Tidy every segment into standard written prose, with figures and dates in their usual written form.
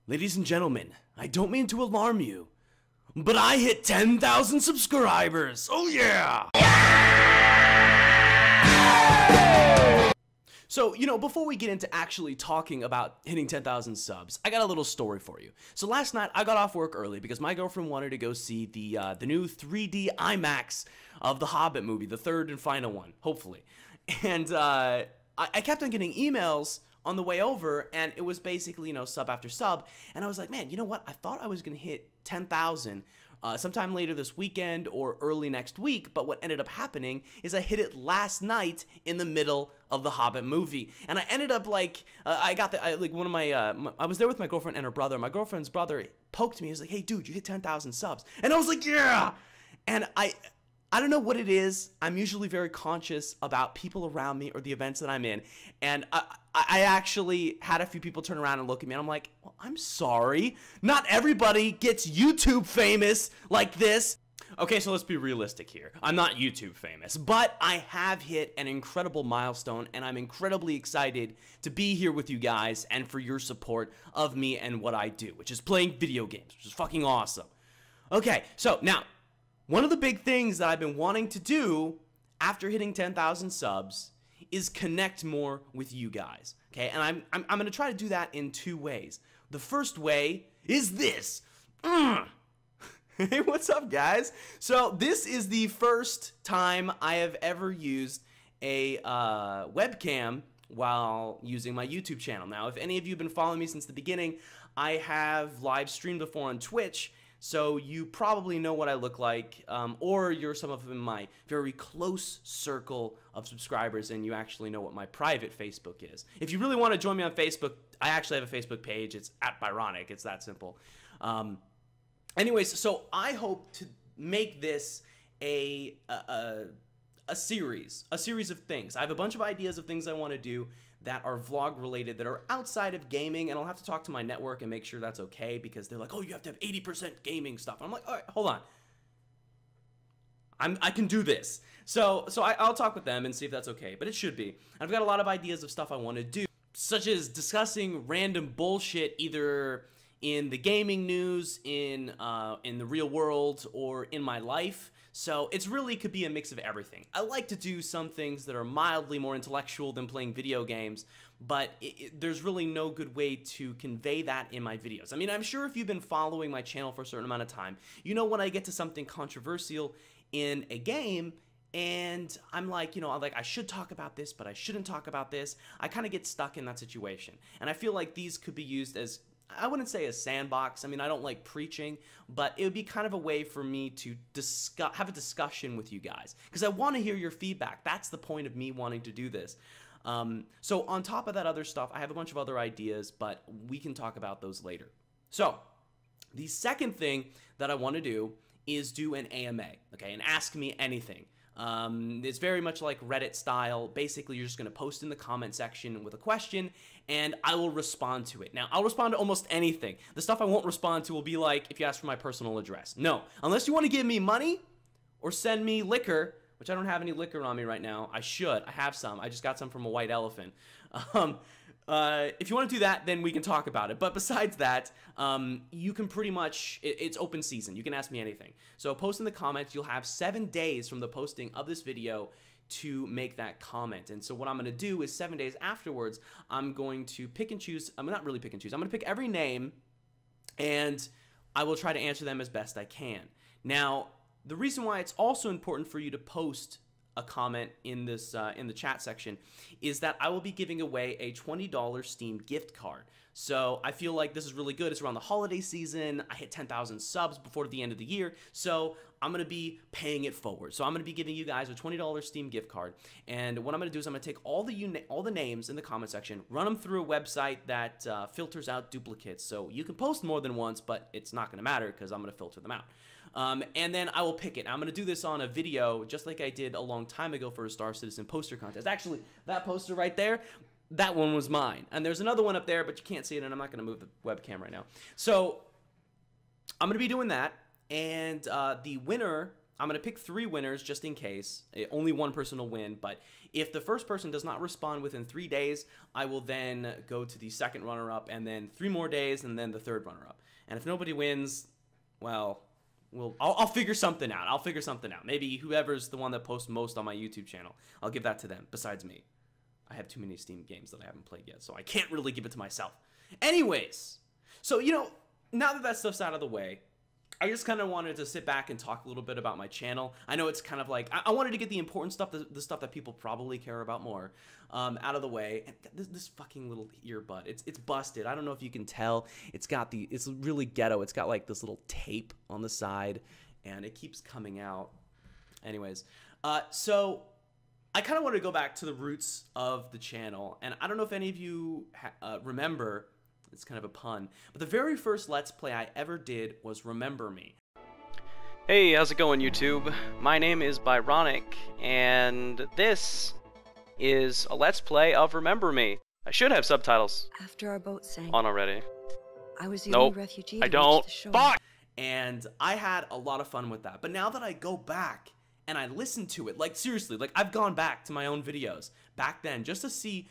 Ladies and gentlemen, I don't mean to alarm you, but I hit 10,000 subscribers! Oh yeah! So, before we get into actually talking about hitting 10,000 subs, I got a little story for you. So last night, I got off work early because my girlfriend wanted to go see the new 3D IMAX of the Hobbit movie, the third and final one, hopefully. And I kept on getting emails on the way over, and it was basically, sub after sub, and I was like, man, you know what? I thought I was going to hit 10,000 sometime later this weekend or early next week, but what ended up happening is I hit it last night in the middle of the Hobbit movie, and I ended up I was there with my girlfriend and her brother. My girlfriend's brother poked me. He was like, hey, dude, you hit 10,000 subs, and I was like, yeah, and I don't know what it is. I'm usually very conscious about people around me or the events that I'm in. And I actually had a few people turn around and look at me, and I'm like, well, I'm sorry. Not everybody gets YouTube famous like this. Okay, so let's be realistic here. I'm not YouTube famous, but I have hit an incredible milestone, and I'm incredibly excited to be here with you guys and for your support of me and what I do, which is playing video games, which is fucking awesome. Okay, so now, one of the big things that I've been wanting to do after hitting 10,000 subs is connect more with you guys, okay? And I'm going to try to do that in two ways. The first way is this. Hey, what's up, guys? So this is the first time I have ever used a webcam while using my YouTube channel. Now, if any of you have been following me since the beginning, I have live streamed before on Twitch, so you probably know what I look like, or you're some of my very close circle of subscribers and you actually know what my private Facebook is. If you really want to join me on Facebook, I actually have a Facebook page. It's @Byronyk. It's that simple. Anyways, so I hope to make this a series of things. I have a bunch of ideas of things I want to do that are vlog related, that are outside of gaming, and I'll have to talk to my network and make sure that's okay, because they're like, oh, you have to have 80% gaming stuff. I'm like, all right, hold on. I can do this. So I'll talk with them and see if that's okay, but it should be. I've got a lot of ideas of stuff I want to do, such as discussing random bullshit either in the gaming news, in the real world, or in my life. So it's really could be a mix of everything. I like to do some things that are mildly more intellectual than playing video games, but there's really no good way to convey that in my videos. I mean, I'm sure if you've been following my channel for a certain amount of time, you know when I get to something controversial in a game, and I'm like, I should talk about this, but I shouldn't talk about this. I kind of get stuck in that situation. And I feel like these could be used as, I wouldn't say a sandbox. I mean, I don't like preaching, but it would be kind of a way for me to have a discussion with you guys, because I want to hear your feedback. That's the point of me wanting to do this. So on top of that other stuff, I have a bunch of other ideas, but we can talk about those later. So the second thing that I want to do is do an AMA, okay, and ask me anything. It's very much like Reddit style. Basically, you're just going to post in the comment section with a question, and I will respond to it. Now, I'll respond to almost anything. The stuff I won't respond to will be like, if you ask for my personal address. No, unless you want to give me money or send me liquor, which I don't have any liquor on me right now. I should. I have some. I just got some from a white elephant. If you want to do that, then we can talk about it. But besides that, you can pretty much, it's open season. You can ask me anything. So post in the comments. You'll have 7 days from the posting of this video to make that comment. And so what I'm going to do is 7 days afterwards, I'm going to pick and choose. I'm not really pick and choose. I'm going to pick every name, and I will try to answer them as best I can. Now, the reason why it's also important for you to post a comment in this in the chat section is that I will be giving away a $20 Steam gift card. So I feel like this is really good. It's around the holiday season. I hit 10,000 subs before the end of the year, so I'm going to be paying it forward. So I'm going to be giving you guys a $20 Steam gift card, and what I'm going to do is I'm going to take all the names in the comment section, run them through a website that filters out duplicates. So you can post more than once, but it's not going to matter because I'm going to filter them out. And then I will pick it. I'm going to do this on a video just like I did a long time ago for a Star Citizen poster contest. Actually, that poster right there, that one was mine. And there's another one up there, but you can't see it, and I'm not going to move the webcam right now. So I'm going to be doing that, and the winner I'm going to pick 3 winners just in case. Only one person will win, but if the first person does not respond within 3 days, I will then go to the second runner-up, and then 3 more days, and then the third runner-up. And if nobody wins, well, I'll figure something out. I'll figure something out. Maybe whoever's the one that posts most on my YouTube channel, I'll give that to them, besides me. I have too many Steam games that I haven't played yet, so I can't really give it to myself. Anyways, so, you know, now that stuff's out of the way, I just kind of wanted to sit back and talk a little bit about my channel. I know it's kind of like, I wanted to get the important stuff, the stuff that people probably care about more, out of the way. And this fucking little earbud, it's busted. I don't know if you can tell. It's really ghetto. It's got like this little tape on the side, and it keeps coming out. Anyways, so I kind of want to go back to the roots of the channel, and I don't know if any of you remember. It's kind of a pun, but the very first Let's Play I ever did was Remember Me. Hey, how's it going, YouTube? My name is Byronyk, and this is a Let's Play of Remember Me. I should have subtitles After our boat sank on already. I was the only refugee to I don't. reach the shore. Fuck! And I had a lot of fun with that. But now that I go back and I listen to it, like seriously, like I've gone back to my own videos back then just to see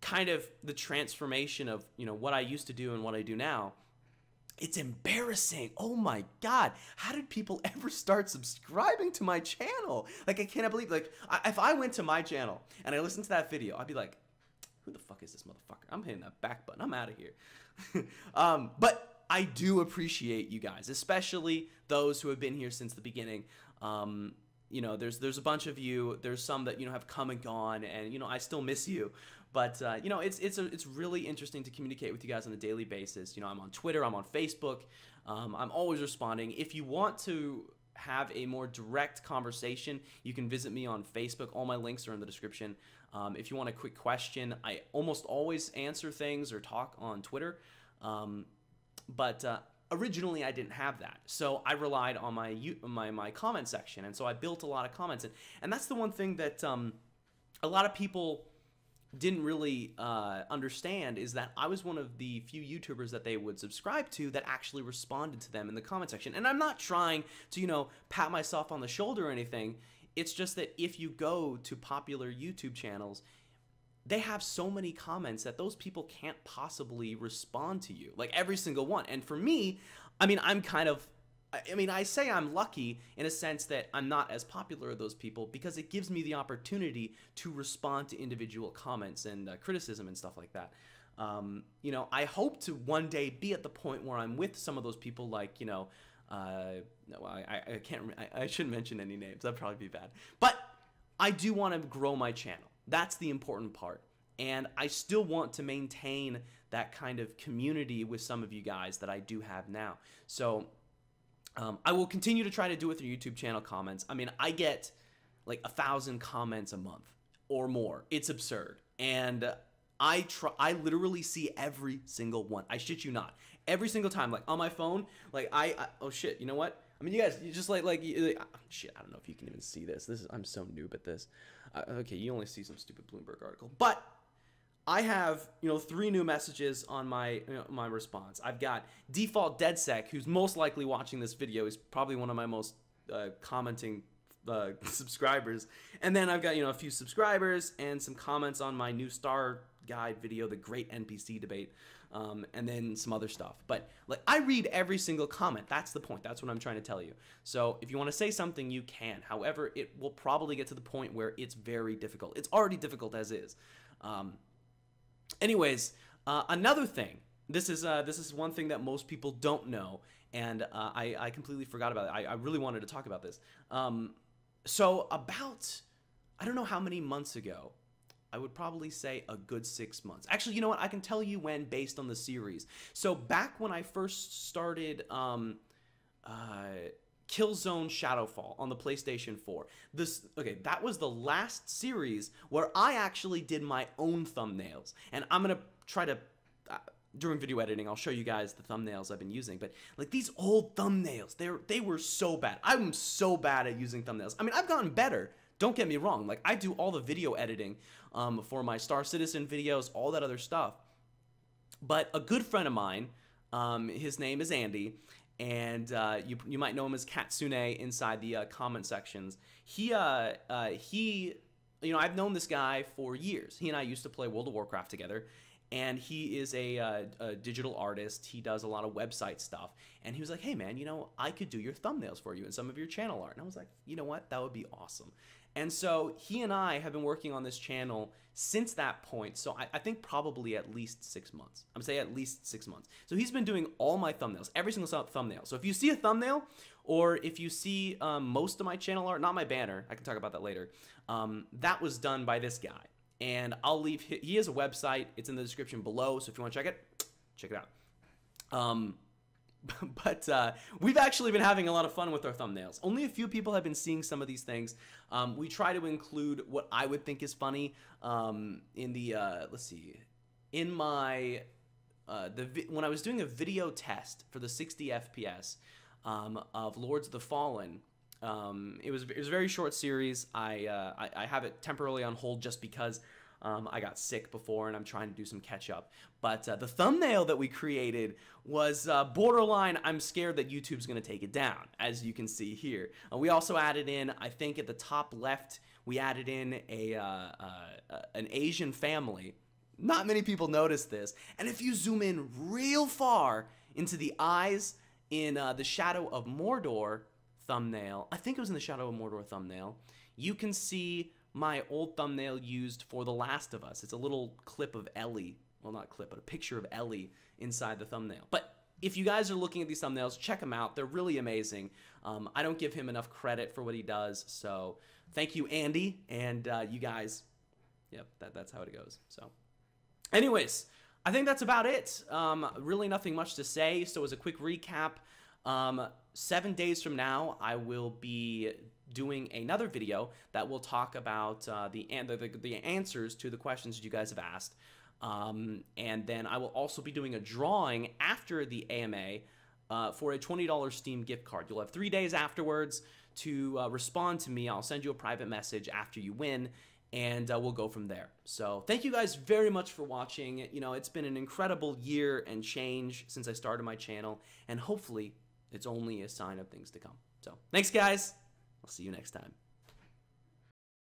kind of the transformation of, you know, what I used to do and what I do now. It's embarrassing. Oh my God. How did people ever start subscribing to my channel? Like, I cannot believe, like, if I went to my channel and I listened to that video, I'd be like, who the fuck is this motherfucker? I'm hitting that back button. I'm out of here. But I do appreciate you guys, especially those who have been here since the beginning. You know, there's a bunch of you. There's some that, you know, have come and gone, and, you know, I still miss you. But, you know, it's really interesting to communicate with you guys on a daily basis. You know, I'm on Twitter, I'm on Facebook, I'm always responding. If you want to have a more direct conversation, you can visit me on Facebook. All my links are in the description. If you want a quick question, I almost always answer things or talk on Twitter. But originally I didn't have that, so I relied on my comment section, and so I built a lot of comments, and that's the one thing that a lot of people didn't really understand, is that I was one of the few YouTubers that they would subscribe to that actually responded to them in the comment section. And I'm not trying to, you know, pat myself on the shoulder or anything. It's just that if you go to popular YouTube channels, they have so many comments that those people can't possibly respond to you, like every single one. And for me, I mean, I say I'm lucky in a sense that I'm not as popular as those people, because it gives me the opportunity to respond to individual comments and criticism and stuff like that. You know, I hope to one day be at the point where I'm with some of those people, like, you know, no, I shouldn't mention any names. That'd probably be bad. But I do want to grow my channel. That's the important part. And I still want to maintain that kind of community with some of you guys that I do have now. So I will continue to try to do with your YouTube channel comments. I mean, I get like 1,000 comments a month or more. It's absurd. And I literally see every single one. I shit you not. Every single time, like on my phone, like oh shit, you know what? I mean, you guys, you just shit, I don't know if you can even see this. I'm so noob at this. Okay, you only see some stupid Bloomberg article. But I have, you know, 3 new messages on my my response. I've got Default DeadSec, who's most likely watching this video. He's probably one of my most commenting subscribers. And then I've got, you know, a few subscribers and some comments on my new Star Guide video, the Great NPC Debate, and then some other stuff. But like, I read every single comment. That's the point. That's what I'm trying to tell you. So if you want to say something, you can. However, it will probably get to the point where it's very difficult. It's already difficult as is. Anyways, another thing. This is one thing that most people don't know, and I completely forgot about it. I really wanted to talk about this. So about, I don't know how many months ago, I would probably say a good 6 months. Actually, you know what? I can tell you when based on the series. So back when I first started Killzone Shadowfall on the PlayStation 4. That was the last series where I actually did my own thumbnails. And I'm going to try to, during video editing, I'll show you guys the thumbnails I've been using. But like these old thumbnails, they were so bad. I'm so bad at using thumbnails. I mean, I've gotten better. Don't get me wrong. Like, I do all the video editing for my Star Citizen videos, all that other stuff. But a good friend of mine, his name is Andy, and you might know him as Katsune inside the comment sections. He you know, I've known this guy for years. He and I used to play World of Warcraft together, and he is a digital artist. He does a lot of website stuff, and he was like, hey man, you know, I could do your thumbnails for you and some of your channel art. And I was like, you know what, that would be awesome. And so he and I have been working on this channel since that point. So I think probably at least 6 months. I'm saying at least 6 months. So he's been doing all my thumbnails, every single thumbnail. So if you see a thumbnail, or if you see most of my channel art, not my banner, I can talk about that later, that was done by this guy. And I'll leave, he has a website, it's in the description below, so if you want to check it out. But we've actually been having a lot of fun with our thumbnails. Only a few people have been seeing some of these things. We try to include what I would think is funny in the, let's see, in my, when I was doing a video test for the 60 FPS of Lords of the Fallen. It was a very short series. I have it temporarily on hold just because I got sick before and I'm trying to do some catch up. But the thumbnail that we created was borderline, I'm scared that YouTube's going to take it down, as you can see here. We also added in, I think at the top left, we added in an Asian family. Not many people notice this. And if you zoom in real far into the eyes in the Shadow of Mordor thumbnail, I think it was in the Shadow of Mordor thumbnail, you can see my old thumbnail used for The Last of Us. It's a little clip of Ellie. Well, not clip, but a picture of Ellie inside the thumbnail. But if you guys are looking at these thumbnails, check them out. They're really amazing. I don't give him enough credit for what he does. So thank you, Andy. And you guys, yep, that's how it goes. So anyways, I think that's about it. Really nothing much to say. So as a quick recap, 7 days from now, I will be doing another video that will talk about the answers to the questions that you guys have asked. And then I will also be doing a drawing after the AMA for a $20 Steam gift card. You'll have 3 days afterwards to respond to me. I'll send you a private message after you win, and we'll go from there. So thank you guys very much for watching. You know, it's been an incredible year and change since I started my channel, and hopefully it's only a sign of things to come. So thanks, guys. I'll see you next time.